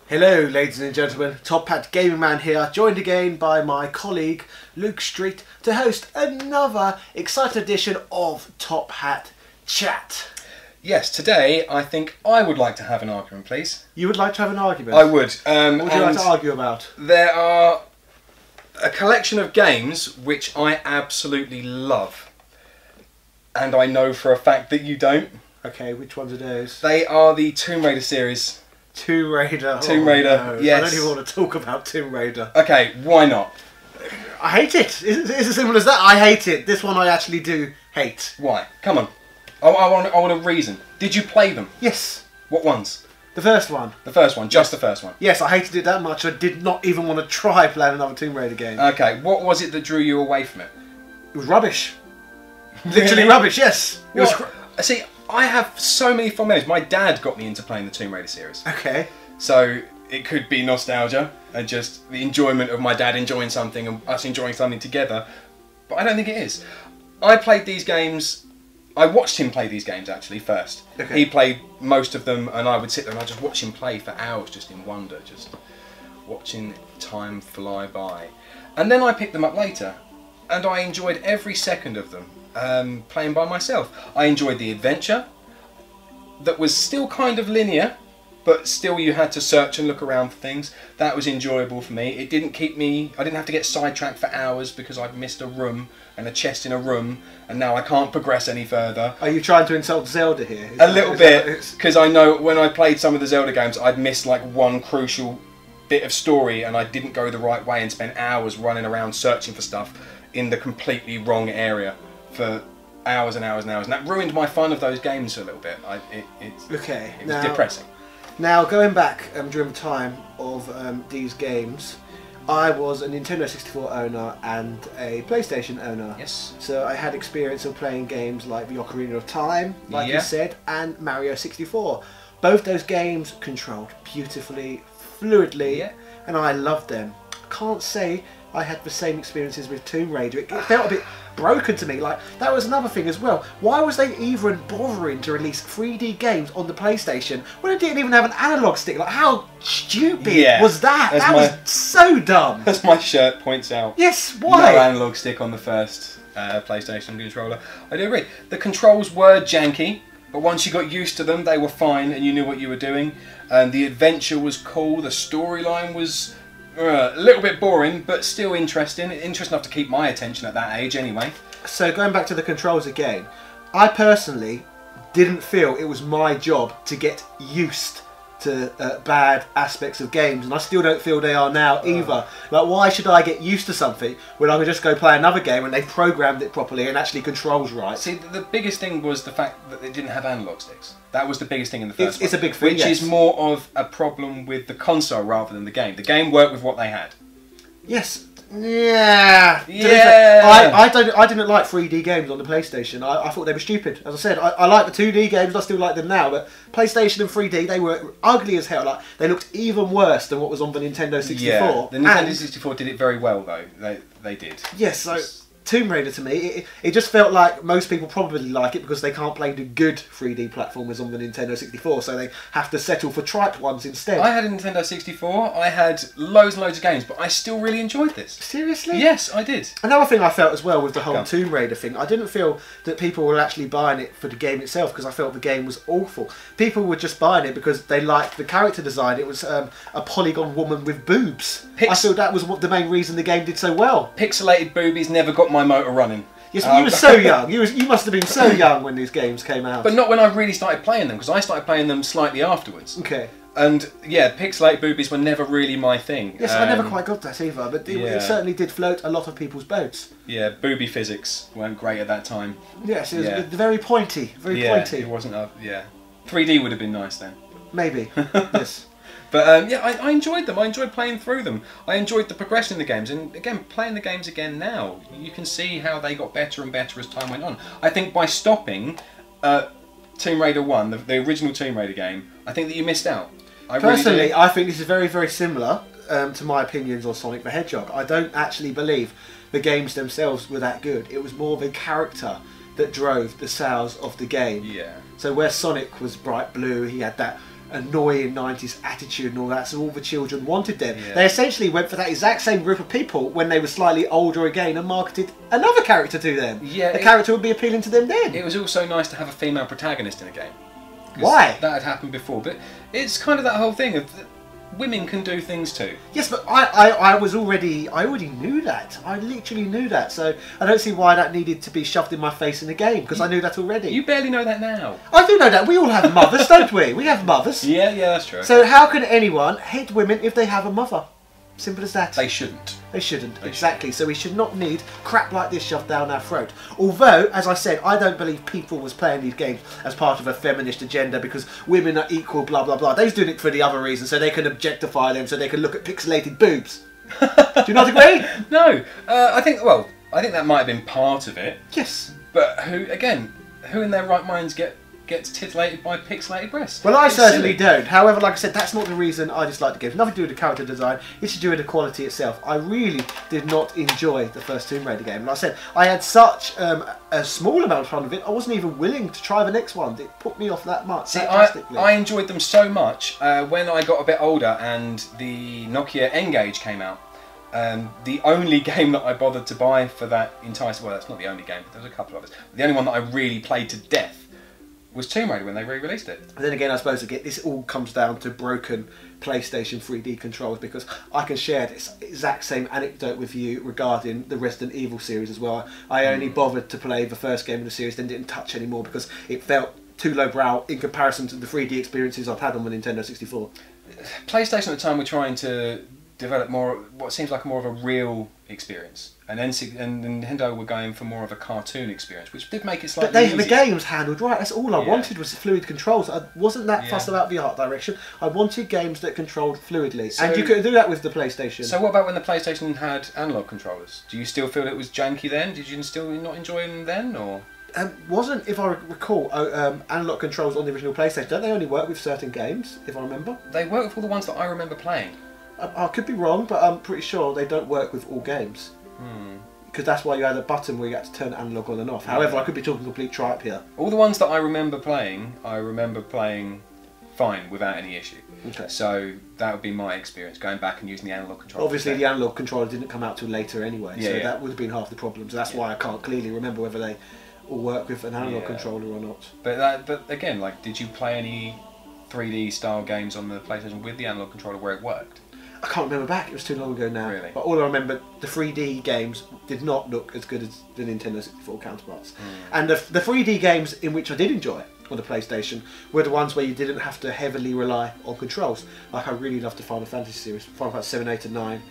Hello ladies and gentlemen, Top Hat Gaming Man here, joined again by my colleague Luke Street to host another exciting edition of Top Hat Chat. Yes, today I think I would like to have an argument, please. You would like to have an argument? I would. What would you like to argue about? There are a collection of games which I absolutely love. And I know for a fact that you don't. Okay, which ones are those? They are the Tomb Raider series. Tomb Raider. Tomb Raider, no. yes. I don't even want to talk about Tomb Raider. Okay, why not? I hate it. It's as simple as that. I hate it. This one I actually do hate. Why? Come on. I want a reason. Did you play them? Yes. What ones? The first one. The first one, just the first one. Yes, I hated it that much. I did not even want to try playing another Tomb Raider game. Okay, what was it that drew you away from it? It was rubbish. Literally rubbish, yes. It was See, I have so many fond memories. My dad got me into playing the Tomb Raider series. Okay. So it could be nostalgia and just the enjoyment of my dad enjoying something and us enjoying something together. But I don't think it is. I played these games... I watched him play these games actually first. Okay. He played most of them and I would sit there and I'd just watch him play for hours just in wonder. Just watching time fly by. And then I picked them up later. And I enjoyed every second of them. Playing by myself. I enjoyed the adventure that was still kind of linear, but still you had to search and look around for things. That was enjoyable for me. It didn't keep me, I didn't have to get sidetracked for hours because I'd missed a room and a chest in a room and now I can't progress any further. Are you trying to insult Zelda here? A little bit, because I know when I played some of the Zelda games I'd missed like one crucial bit of story and I didn't go the right way and spent hours running around searching for stuff in the completely wrong area for hours and hours and hours, and that ruined my fun of those games a little bit. It was depressing. Now, going back during the time of these games, I was a Nintendo 64 owner and a PlayStation owner. Yes. So I had experience of playing games like the Ocarina of Time, like you said, and Mario 64. Both those games controlled beautifully, fluidly, and I loved them. I can't say I had the same experiences with Tomb Raider. It felt a bit broken to me. Like, that was another thing as well. Why was they even bothering to release 3D games on the PlayStation when it didn't even have an analog stick? Like, how stupid was that? That was so dumb. As my shirt points out. Yes, why? No analog stick on the first PlayStation controller. I do agree. The controls were janky, but once you got used to them, they were fine and you knew what you were doing. The adventure was cool. The storyline was... a little bit boring, but still interesting. Interesting enough to keep my attention at that age anyway. So going back to the controls again, I personally didn't feel it was my job to get used to bad aspects of games, and I still don't feel they are now either. Like, why should I get used to something when I can just go play another game and they've programmed it properly and actually controls right? See, the biggest thing was the fact that it didn't have analog sticks. That was the biggest thing in the first one. It's a big thing, which is more of a problem with the console rather than the game. The game worked with what they had. Yes. Yeah. I didn't like 3D games on the PlayStation. I thought they were stupid. As I said, I like the 2D games. I still like them now. But PlayStation and 3D, they were ugly as hell. Like, they looked even worse than what was on the Nintendo 64. Yeah, the Nintendo 64 did it very well though. They did. Yes. So Tomb Raider to me, it just felt like most people probably like it because they can't play the good 3D platformers on the Nintendo 64, so they have to settle for tripe ones instead. I had a Nintendo 64, I had loads and loads of games, but I still really enjoyed this. Seriously? Yes, I did. Another thing I felt as well with the whole Tomb Raider thing, I didn't feel that people were actually buying it for the game itself because I felt the game was awful. People were just buying it because they liked the character design. It was a polygon woman with boobs. I feel that was the main reason the game did so well. Pixelated boobies never got my motor running. Yes, you were so young. You must have been so young when these games came out. But not when I really started playing them, because I started playing them slightly afterwards. Okay. And yeah, pixelated boobies were never really my thing. Yes, I never quite got that either, but it certainly did float a lot of people's boats. Yeah, booby physics weren't great at that time. Yes, it was very pointy, very pointy. It wasn't a 3D would have been nice then. Maybe. Yes. But yeah, I enjoyed them. I enjoyed playing through them. I enjoyed the progression in the games. And again, playing the games again now, you can see how they got better and better as time went on. I think by stopping Tomb Raider 1, the original Tomb Raider game, I think that you missed out. Personally, I think this is very, very similar to my opinions on Sonic the Hedgehog. I don't actually believe the games themselves were that good. It was more the character that drove the sales of the game. Yeah. So where Sonic was bright blue, he had that annoying 90s attitude and all that, so all the children wanted them. Yeah. They essentially went for that exact same group of people when they were slightly older again and marketed another character to them. Yeah, the character would be appealing to them then. It was also nice to have a female protagonist in a game. Why? That had happened before, but it's kind of that whole thing of women can do things too. Yes, but I already knew that. I literally knew that, so I don't see why that needed to be shoved in my face in the game, because I knew that already. You barely know that now. I do know that. We all have mothers, don't we? We have mothers. Yeah, that's true. So how can anyone hate women if they have a mother? Simple as that. They shouldn't. They shouldn't, exactly. So we should not need crap like this shoved down our throat. Although, as I said, I don't believe people was playing these games as part of a feminist agenda because women are equal, blah, blah, blah. They're doing it for the other reason, so they can objectify them, so they can look at pixelated boobs. Do you not agree? No. I think that might have been part of it. Yes. But who in their right minds gets titillated by pixelated breasts? Well, I certainly silly. don't. However, like I said, that's not the reason I dislike the game. Nothing to do with the character design. It's to do with the quality itself. I really did not enjoy the first Tomb Raider game. Like I said, I had such a small amount of fun with it. I wasn't even willing to try the next one. It put me off that much. See, I enjoyed them so much when I got a bit older and the Nokia N-Gage came out. The only game that I bothered to buy for that entire... Well, that's not the only game, but there was a couple of others. The only one that I really played to death was Tomb Raider when they re-released it. And then again, I suppose this all comes down to broken PlayStation 3D controls, because I can share this exact same anecdote with you regarding the Resident Evil series as well. I only bothered to play the first game in the series, then didn't touch anymore because it felt too lowbrow in comparison to the 3D experiences I've had on the Nintendo 64. PlayStation at the time were trying to develop what seems like more of a real experience, and Nintendo were going for more of a cartoon experience, which did make it slightly easier. The games handled right. That's all I wanted was fluid controls. I wasn't that fussed about the art direction. I wanted games that controlled fluidly, and you couldn't do that with the PlayStation. So what about when the PlayStation had analog controllers? Do you still feel it was janky then? Did you still not enjoy them then, or? Wasn't, if I recall, analog controls on the original PlayStation, don't they only work with certain games, if I remember? They work with all the ones that I remember playing. I could be wrong, but I'm pretty sure they don't work with all games. Because that's why you had a button where you had to turn analog on and off. However, I could be talking complete tripe here. All the ones that I remember playing fine without any issue. Okay. So that would be my experience, going back and using the analog controller. Obviously, the analog controller didn't come out till later anyway, so that would have been half the problem. So that's why I can't clearly remember whether they all work with an analog controller or not. But again, like, did you play any 3D style games on the PlayStation with the analog controller where it worked? I can't remember back, it was too long ago now. Really? But all I remember, the 3D games did not look as good as the Nintendo 64 counterparts. And the 3D games in which I did enjoy on the PlayStation were the ones where you didn't have to heavily rely on controls. Like, I really loved the Final Fantasy series, Final Fantasy 7, 8 and 9.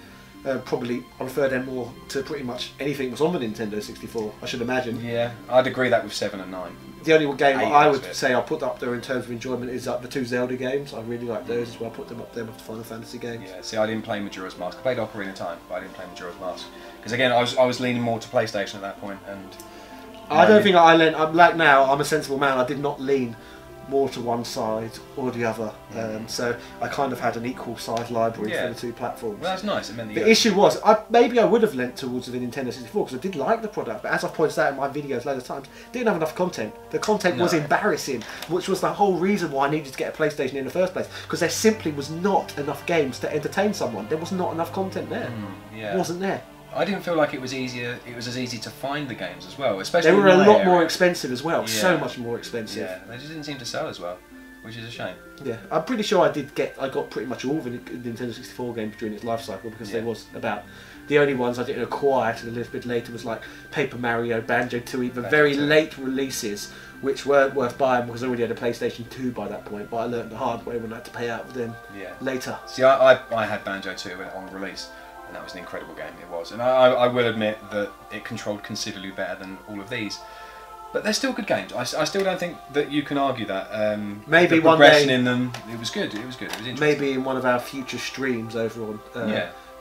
Probably I prefer them more to pretty much anything that was on the Nintendo 64, I should imagine. Yeah, I'd agree that with 7 and 9. The only game I would say I'll put up there in terms of enjoyment is the two Zelda games. I really like those as well. I put them up there with the Final Fantasy games. Yeah, see, I didn't play Majora's Mask. I played Ocarina of Time, but I didn't play Majora's Mask. Because again, I was leaning more to PlayStation at that point. And I don't think I'm like now, I'm a sensible man. I did not lean more to one side or the other. So I kind of had an equal size library for the two platforms. Well, that's nice. It meant the issue was, maybe I would have lent towards the Nintendo 64 because I did like the product, but as I've pointed out in my videos loads of times, didn't have enough content. The content was embarrassing, which was the whole reason why I needed to get a PlayStation in the first place, because there simply was not enough games to entertain someone. There was not enough content there. It wasn't there. I didn't feel like it was easier. It was as easy to find the games as well, especially. They were a lot more expensive as well. So much more expensive. Yeah, they just didn't seem to sell as well, which is a shame. Yeah, I'm pretty sure I got pretty much all the Nintendo 64 games during its life cycle, because there was about. The only ones I didn't acquire till a little bit later was like Paper Mario, Banjo-Tooie, the very late releases, which weren't worth buying because I already had a PlayStation 2 by that point. But I learned the hard way when I had to pay out for them later. See, I had Banjo-Tooie on release. And that was an incredible game, it was. And I will admit that it controlled considerably better than all of these. But they're still good games. I still don't think that you can argue that. Maybe the one progression day, in them, it was good. It was good. It was interesting. Maybe in one of our future streams over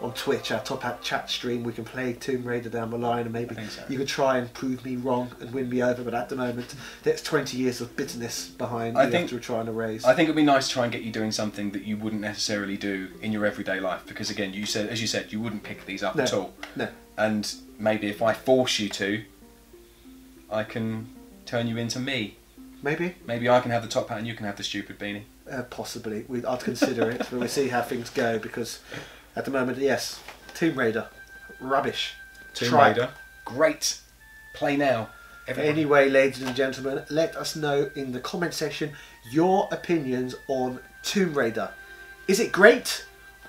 on Twitch, our Top Hat Chat stream, we can play Tomb Raider down the line, and maybe you could try and prove me wrong and win me over. But at the moment, there's 20 years of bitterness behind you have to try and erase. I think it'd be nice to try and get you doing something that you wouldn't necessarily do in your everyday life, because again, as you said, you wouldn't pick these up at all. No. And maybe if I force you to, I can turn you into me. Maybe I can have the top hat and you can have the stupid beanie. Possibly. I'd consider it, but we'll see how things go, because at the moment, yes, Tomb Raider, rubbish. Tomb Raider, great. Play now. Everybody. Anyway, ladies and gentlemen, let us know in the comment section your opinions on Tomb Raider. Is it great,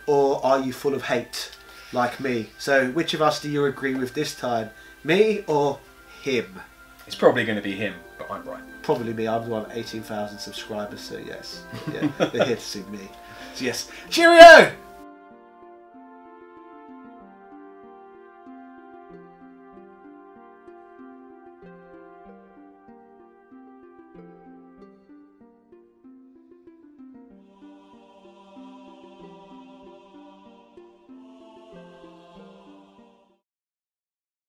or are you full of hate like me? So which of us do you agree with this time? Me or him? It's probably going to be him, but I'm right. Probably me. I'm on 18,000 subscribers, so yes. Yeah, they're here to see me. So yes. Cheerio!